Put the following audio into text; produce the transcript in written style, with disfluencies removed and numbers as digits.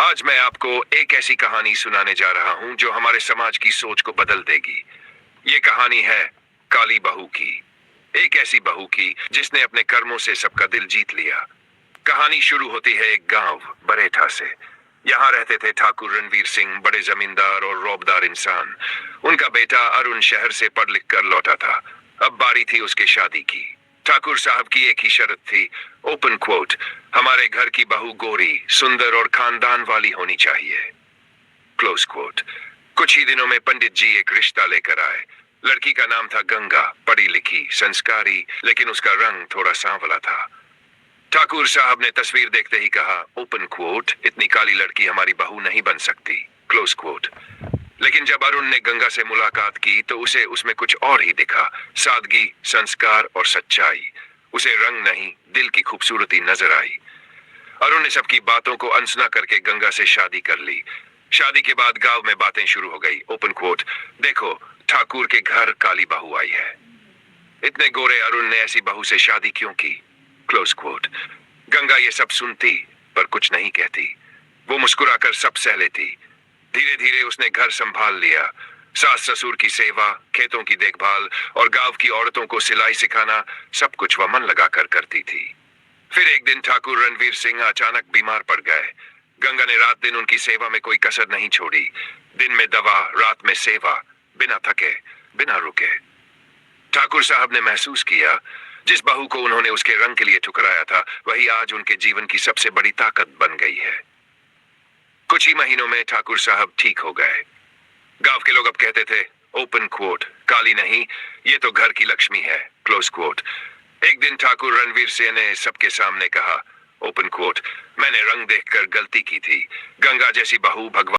आज मैं आपको एक ऐसी कहानी सुनाने जा रहा हूं जो हमारे समाज की सोच को बदल देगी। ये कहानी है काली बहू की। एक ऐसी बहू की जिसने अपने कर्मों से सबका दिल जीत लिया। कहानी शुरू होती है एक गांव बरेठा से। यहाँ रहते थे ठाकुर रणवीर सिंह, बड़े जमींदार और रौबदार इंसान। उनका बेटा अरुण शहर से पढ़ लिख कर लौटा था। अब बारी थी उसके शादी की। ठाकुर साहब की एक ही शर्त थी, ओपन कोट, हमारे घर की बहू गोरी, सुंदर और खानदान वाली होनी चाहिए, क्लोज कोट। कुछ ही दिनों में पंडित जी एक रिश्ता लेकर आए। लड़की का नाम था गंगा, पढ़ी लिखी, संस्कारी, लेकिन उसका रंग थोड़ा सांवला था। ठाकुर साहब ने तस्वीर देखते ही कहा, ओपन कोट, इतनी काली लड़की हमारी बहू नहीं बन सकती, क्लोज कोट। लेकिन जब अरुण ने गंगा से मुलाकात की तो उसे उसमें कुछ और ही दिखा, सादगी, संस्कार और सच्चाई। उसे रंग नहीं, दिल की खूबसूरती नजर आई। अरुण ने सबकी बातों को अनसुना करके गंगा से शादी कर ली। शादी के बाद गांव में बातें शुरू हो गई, ओपन कोट, देखो ठाकुर के घर काली बहू आई है। इतने गोरे अरुण ने ऐसी बहू से शादी क्यों की, क्लोज कोट। गंगा ये सब सुनती पर कुछ नहीं कहती। वो मुस्कुराकर सब सह लेती। धीरे धीरे उसने घर संभाल लिया। सास ससुर की सेवा, खेतों की देखभाल और गांव की औरतों को सिलाई सिखाना, सब कुछ वह मन लगाकर करती थी। फिर एक दिन ठाकुर रणवीर सिंह अचानक बीमार पड़ गए। गंगा ने रात दिन उनकी सेवा में कोई कसर नहीं छोड़ी। दिन में दवा, रात में सेवा, बिना थके, बिना रुके। ठाकुर साहब ने महसूस किया, जिस बहू को उन्होंने उसके रंग के लिए ठुकराया था, वही आज उनके जीवन की सबसे बड़ी ताकत बन गई है। कुछ ही महीनों में ठाकुर साहब ठीक हो गए। गांव के लोग अब कहते थे, ओपन कोट, काली नहीं, ये तो घर की लक्ष्मी है, क्लोज कोट। एक दिन ठाकुर रणवीर सिंह ने सबके सामने कहा, ओपन कोट, मैंने रंग देखकर गलती की थी। गंगा जैसी बहू भगवान